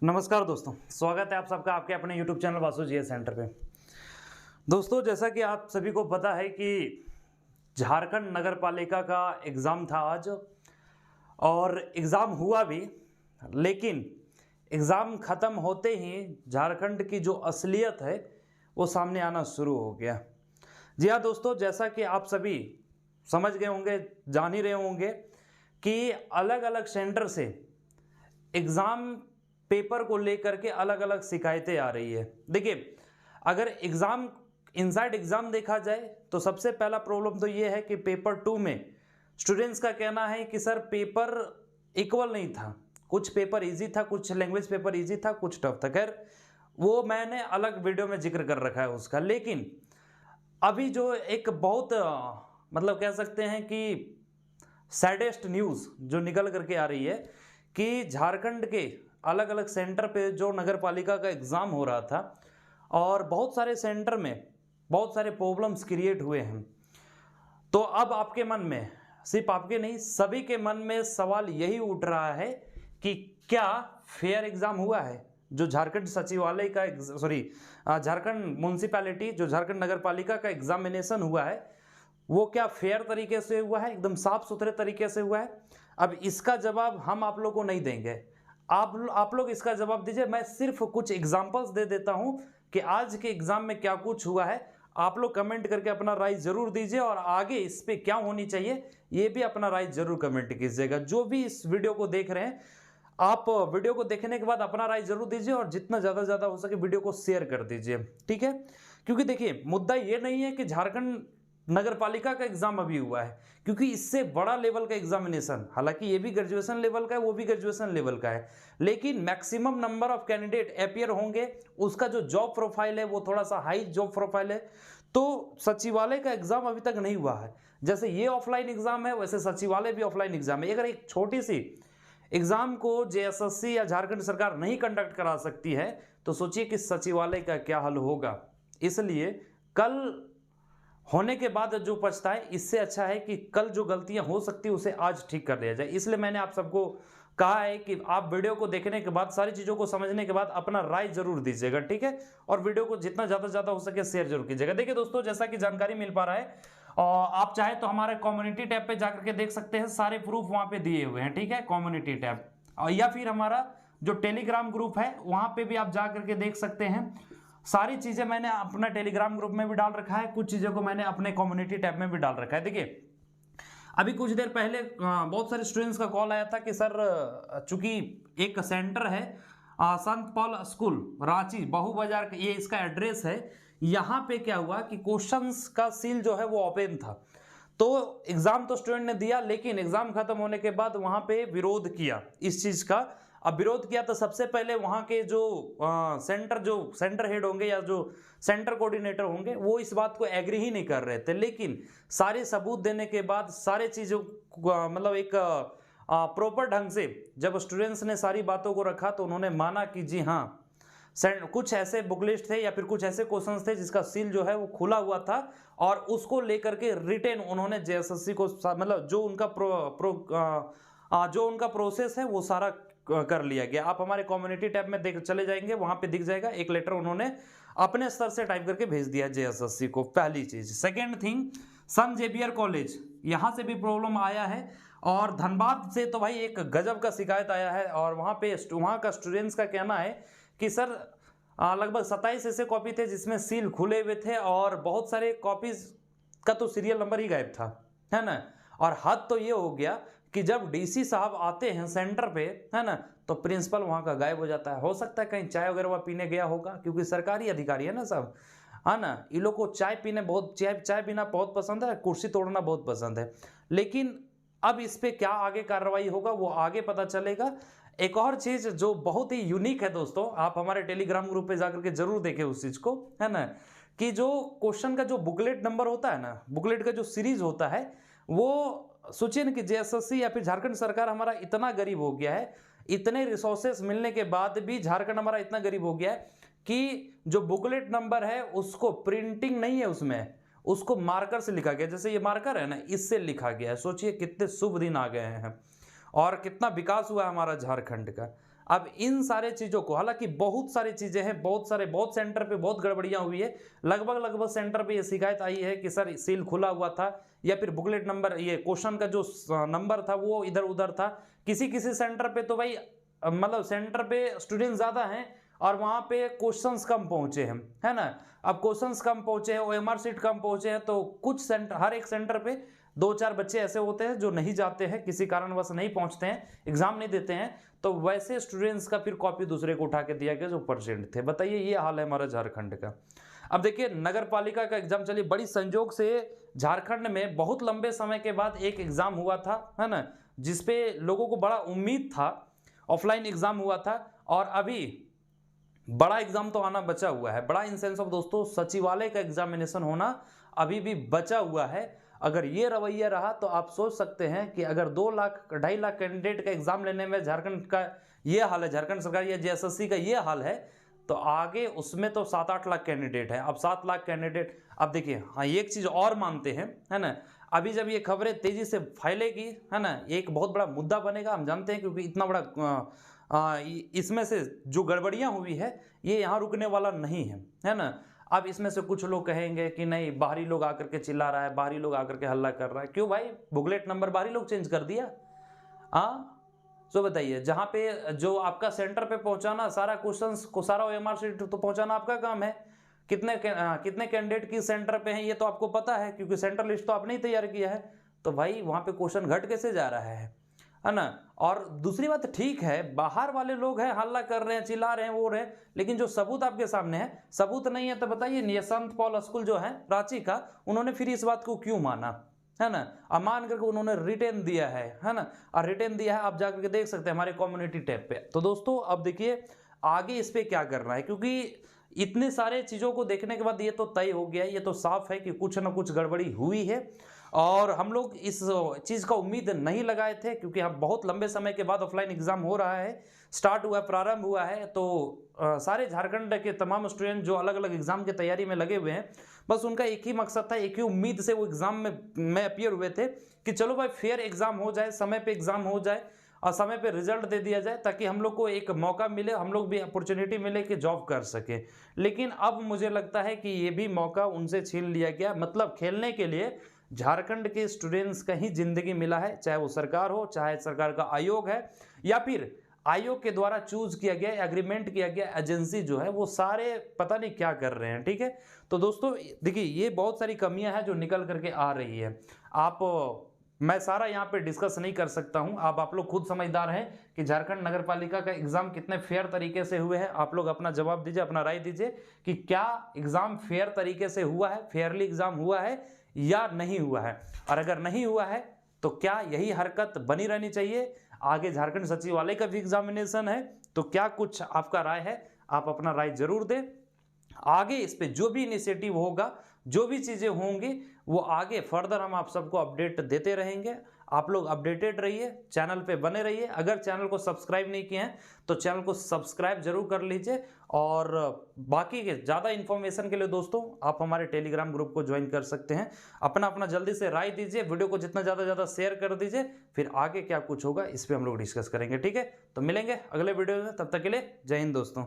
नमस्कार दोस्तों, स्वागत है आप सबका आपके अपने YouTube channel Vasu GS centre पे। दोस्तों, जैसा कि आप सभी को पता है कि झारखंड नगर पालिका का एग्ज़ाम था आज और एग्ज़ाम हुआ भी, लेकिन एग्ज़ाम ख़त्म होते ही झारखंड की जो असलियत है वो सामने आना शुरू हो गया। जी हाँ दोस्तों, जैसा कि आप सभी समझ गए होंगे, जान ही रहे होंगे कि अलग अलग सेंटर से एग्ज़ाम पेपर को लेकर के अलग अलग शिकायतें आ रही है। देखिए, अगर एग्ज़ाम इनसाइड एग्ज़ाम देखा जाए तो सबसे पहला प्रॉब्लम तो ये है कि पेपर 2 में स्टूडेंट्स का कहना है कि सर पेपर इक्वल नहीं था, कुछ पेपर इजी था, कुछ लैंग्वेज पेपर इजी था, कुछ टफ था। खैर वो मैंने अलग वीडियो में जिक्र कर रखा है उसका। लेकिन अभी जो एक बहुत मतलब कह सकते हैं कि सैडेस्ट न्यूज़ जो निकल करके आ रही है कि झारखंड के अलग अलग सेंटर पे जो नगर पालिका का एग्ज़ाम हो रहा था और बहुत सारे सेंटर में बहुत सारे प्रॉब्लम्स क्रिएट हुए हैं। तो अब आपके मन में, सिर्फ आपके नहीं, सभी के मन में सवाल यही उठ रहा है कि क्या फेयर एग्ज़ाम हुआ है? जो झारखंड सचिवालय का झारखंड म्यूनसिपैलिटी, जो झारखंड नगर पालिका का एग्जामिनेशन हुआ है, वो क्या फेयर तरीके से हुआ है, एकदम साफ सुथरे तरीके से हुआ है? अब इसका जवाब हम आप लोग को नहीं देंगे, आप लोग इसका जवाब दीजिए। मैं सिर्फ कुछ एग्जांपल्स दे देता हूं कि आज के एग्जाम में क्या कुछ हुआ है। आप लोग कमेंट करके अपना राय जरूर दीजिए और आगे इस पे क्या होनी चाहिए ये भी अपना राय जरूर कमेंट कीजिएगा। जो भी इस वीडियो को देख रहे हैं, आप वीडियो को देखने के बाद अपना राय जरूर दीजिए और जितना ज़्यादा हो सके वीडियो को शेयर कर दीजिए, ठीक है? क्योंकि देखिए, मुद्दा ये नहीं है कि झारखंड नगर पालिका का एग्जाम अभी हुआ है, क्योंकि इससे बड़ा लेवल का एग्जामिनेशन, हालांकि ये भी ग्रेजुएशन लेवल का है, वो भी ग्रेजुएशन लेवल का है, लेकिन maximum number of candidate appear होंगे, उसका जो जॉब प्रोफाइल है वो थोड़ा सा हाई जॉब प्रोफाइल है। तो सचिवालय का एग्जाम अभी तक नहीं हुआ है। जैसे ये ऑफलाइन एग्जाम है, वैसे सचिवालय भी ऑफलाइन एग्जाम है। अगर एक छोटी सी एग्जाम को जेएसएससी या झारखंड सरकार नहीं कंडक्ट करा सकती है तो सोचिए कि सचिवालय का क्या हाल होगा। इसलिए कल होने के बाद जो पछताए, इससे अच्छा है कि कल जो गलतियां हो सकती है उसे आज ठीक कर दिया जाए। इसलिए मैंने आप सबको कहा है कि आप वीडियो को देखने के बाद, सारी चीज़ों को समझने के बाद अपना राय जरूर दीजिएगा, ठीक है? और वीडियो को जितना ज़्यादा हो सके शेयर जरूर कीजिएगा। देखिए दोस्तों, जैसा कि जानकारी मिल पा रहा है, और आप चाहे तो हमारे कम्युनिटी टैब पे जाकर के देख सकते हैं, सारे प्रूफ वहाँ पे दिए हुए हैं, ठीक है? कम्युनिटी टैब, या फिर हमारा जो टेलीग्राम ग्रुप है वहाँ पे भी आप जा करके देख सकते हैं। सारी चीजें मैंने अपना टेलीग्राम ग्रुप में भी डाल रखा है, कुछ चीजों को मैंने अपने कम्युनिटी टैब में भी डाल रखा है। देखिए, अभी कुछ देर पहले बहुत सारे स्टूडेंट्स का कॉल आया था कि सर, चूंकि एक सेंटर है संत पॉल स्कूल रांची बहु बाजार, ये इसका एड्रेस है, यहाँ पे क्या हुआ कि क्वेश्चंस का सील जो है वो ओपन था। तो एग्जाम तो स्टूडेंट ने दिया, लेकिन एग्जाम खत्म होने के बाद वहां पे विरोध किया इस चीज का। अब विरोध किया तो सबसे पहले वहां के जो सेंटर हेड होंगे या जो सेंटर कोऑर्डिनेटर होंगे वो इस बात को एग्री ही नहीं कर रहे थे। लेकिन सारे सबूत देने के बाद, सारे चीजों मतलब एक प्रॉपर ढंग से जब स्टूडेंट्स ने सारी बातों को रखा तो उन्होंने माना कि जी हाँ, कुछ ऐसे बुकलिस्ट थे या फिर कुछ ऐसे क्वेश्चंस थे जिसका सील जो है वो खुला हुआ था, और उसको लेकर के रिटेन उन्होंने जेएसएससी को, मतलब जो उनका प्रोसेस है वो सारा कर लिया गया। आप हमारे कम्युनिटी टैब में देख चले जाएंगे, वहां पे दिख जाएगा, एक लेटर उन्होंने अपने स्तर से टाइप करके भेज दिया जेएसएससी को। पहली चीज। सेकेंड थिंग, सन जेवियर कॉलेज, यहां से भी प्रॉब्लम आया है, और धनबाद से तो भाई एक गजब का शिकायत आया है। और वहां का स्टूडेंट्स का कहना है कि सर, लगभग 27 ऐसे कॉपी थे जिसमें सील खुले हुए थे, और बहुत सारे कॉपीज का तो सीरियल नंबर ही गायब था, है ना? और हद तो ये हो गया कि जब डीसी साहब आते हैं सेंटर पे, है ना, तो प्रिंसिपल वहां का गायब हो जाता है। हो सकता है कहीं चाय वगैरह वह पीने गया होगा, क्योंकि सरकारी अधिकारी है ना सब, है ना? इन लोग को चाय पीना बहुत पसंद है, कुर्सी तोड़ना बहुत पसंद है। लेकिन अब इस पे क्या आगे कार्रवाई होगा वो आगे पता चलेगा। एक और चीज जो बहुत ही यूनिक है दोस्तों, आप हमारे टेलीग्राम ग्रुप पे जाकर के जरूर देखें उस चीज को, है ना, कि जो क्वेश्चन का जो बुकलेट नंबर होता है ना, बुकलेट का जो सीरीज होता है, वो सोचिए ना कि जेएसएससी या फिर झारखंड सरकार हमारा इतना गरीब हो गया है, इतने रिसोर्सेस मिलने के बाद भी झारखंड हमारा इतना गरीब हो गया है कि जो बुकलेट नंबर है उसको प्रिंटिंग नहीं है उसमें, उसको मार्कर से लिखा गया। जैसे ये मार्कर है ना, इससे लिखा गया है। सोचिए कितने शुभ दिन आ गए हैं और कितना विकास हुआ है हमारा झारखंड का। अब इन सारे चीज़ों को, हालांकि बहुत सारी चीज़ें हैं, बहुत सेंटर पे बहुत गड़बड़ियां हुई है, लगभग सेंटर पे ये शिकायत आई है कि सर सील खुला हुआ था या फिर बुकलेट नंबर, ये क्वेश्चन का जो नंबर था वो इधर उधर था। किसी सेंटर पे तो भाई मतलब सेंटर पे स्टूडेंट ज़्यादा हैं और वहाँ पे क्वेश्चंस कम पहुँचे हैं, है ना। अब क्वेश्चंस कम पहुँचे हैं, OMR सीट कम पहुँचे हैं, तो कुछ सेंटर, हर एक सेंटर पे 2-4 बच्चे ऐसे होते हैं जो नहीं जाते हैं, किसी कारणवश नहीं पहुँचते हैं, एग्जाम नहीं देते हैं, तो वैसे स्टूडेंट्स का फिर कॉपी दूसरे को उठा के दिया गया जो परसेंट थे। बताइए, ये हाल है हमारा झारखंड का। अब देखिए, नगर पालिका का एग्जाम चलिए, बड़ी संजोग से झारखंड में बहुत लंबे समय के बाद एक एग्जाम हुआ था, है ना, जिसपे लोगों को बड़ा उम्मीद था। ऑफलाइन एग्जाम हुआ था और अभी बड़ा एग्जाम तो आना बचा हुआ है। बड़ा इन सेंस ऑफ दोस्तों, सचिवालय का एग्जामिनेशन होना अभी भी बचा हुआ है। अगर ये रवैया रहा तो आप सोच सकते हैं कि अगर 2-2.5 लाख कैंडिडेट का एग्जाम लेने में झारखंड का ये हाल है, झारखंड सरकार या JSSC का ये हाल है, तो आगे उसमें तो 7-8 लाख कैंडिडेट हैं। अब 7 लाख कैंडिडेट, अब देखिए, हाँ एक चीज़ और मानते हैं, है ना, अभी जब ये खबरें तेजी से फैलेगी, है ना, एक बहुत बड़ा मुद्दा बनेगा, हम जानते हैं, क्योंकि इतना बड़ा इसमें से जो गड़बड़ियाँ हुई है ये यहाँ रुकने वाला नहीं है ना। अब इसमें से कुछ लोग कहेंगे कि नहीं, बाहरी लोग आकर के चिल्ला रहा है, बाहरी लोग आकर के हल्ला कर रहा है। क्यों भाई, बुकलेट नंबर बाहरी लोग चेंज कर दिया? हाँ, तो बताइए, जहाँ पे जो आपका सेंटर पे पहुंचाना, सारा क्वेश्चंस को, सारा OMR सीट तो पहुंचाना आपका काम है। कितने कैंडिडेट की सेंटर पे हैं ये तो आपको पता है, क्योंकि सेंटर लिस्ट तो आपने ही तैयार किया है। तो भाई वहाँ पे क्वेश्चन घट कैसे जा रहा है ना। और दूसरी बात, ठीक है, बाहर वाले लोग हैं, हल्ला कर रहे हैं, चिल्ला रहे हैं, वो रहे, लेकिन जो सबूत आपके सामने है, सबूत नहीं है, तो बताइए, निशंत पॉल स्कूल जो है रांची का, उन्होंने फिर इस बात को क्यों माना, है ना। अब मान करके उन्होंने रिटेन दिया है ना, और रिटेन दिया है, आप जाकर के देख सकते हैं हमारे कम्युनिटी टैब पे। तो दोस्तों, अब देखिए आगे इस पे क्या करना है, क्योंकि इतने सारे चीज़ों को देखने के बाद ये तो तय हो गया है, ये तो साफ है कि कुछ ना कुछ गड़बड़ी हुई है। और हम लोग इस चीज़ का उम्मीद नहीं लगाए थे, क्योंकि हम बहुत लंबे समय के बाद ऑफलाइन एग्जाम हो रहा है, स्टार्ट हुआ, प्रारंभ हुआ है, तो सारे झारखंड के तमाम स्टूडेंट जो अलग अलग एग्जाम की तैयारी में लगे हुए हैं, बस उनका एक ही मकसद था, एक ही उम्मीद से वो एग्जाम में अपीयर हुए थे कि चलो भाई फेयर एग्जाम हो जाए, समय पे एग्जाम हो जाए और समय पे रिजल्ट दे दिया जाए, ताकि हम लोग को एक मौका मिले, हम लोग भी अपॉर्चुनिटी मिले कि जॉब कर सके। लेकिन अब मुझे लगता है कि ये भी मौका उनसे छीन लिया गया। मतलब खेलने के लिए झारखंड के स्टूडेंट्स का ही जिंदगी मिला है, चाहे वो सरकार हो, चाहे सरकार का आयोग है, या फिर आयोग के द्वारा चूज किया गया, एग्रीमेंट किया गया एजेंसी जो है, वो सारे पता नहीं क्या कर रहे हैं। ठीक है, तो दोस्तों देखिए, ये बहुत सारी कमियां हैं जो निकल करके आ रही है। मैं सारा यहाँ पे डिस्कस नहीं कर सकता हूँ, आप लोग खुद समझदार हैं कि झारखंड नगर पालिका का एग्जाम कितने फेयर तरीके से हुए हैं। आप लोग अपना जवाब दीजिए, अपना राय दीजिए कि क्या एग्जाम फेयर तरीके से हुआ है, फेयरली एग्जाम हुआ है या नहीं हुआ है। और अगर नहीं हुआ है तो क्या यही हरकत बनी रहनी चाहिए? आगे झारखंड सचिवालय का भी एग्जामिनेशन है, तो क्या कुछ आपका राय है? आप अपना राय जरूर दें। आगे इस पे जो भी इनिशिएटिव होगा, जो भी चीज़ें होंगी, वो आगे फर्दर हम आप सबको अपडेट देते रहेंगे। आप लोग अपडेटेड रहिए, चैनल पे बने रहिए। अगर चैनल को सब्सक्राइब नहीं किए हैं तो चैनल को सब्सक्राइब जरूर कर लीजिए। और बाकी के ज़्यादा इन्फॉर्मेशन के लिए दोस्तों, आप हमारे टेलीग्राम ग्रुप को ज्वाइन कर सकते हैं। अपना जल्दी से राय दीजिए, वीडियो को जितना ज़्यादा शेयर कर दीजिए। फिर आगे क्या कुछ होगा इस पर हम लोग डिस्कस करेंगे। ठीक है, तो मिलेंगे अगले वीडियो में, तब तक के लिए जय हिंद दोस्तों।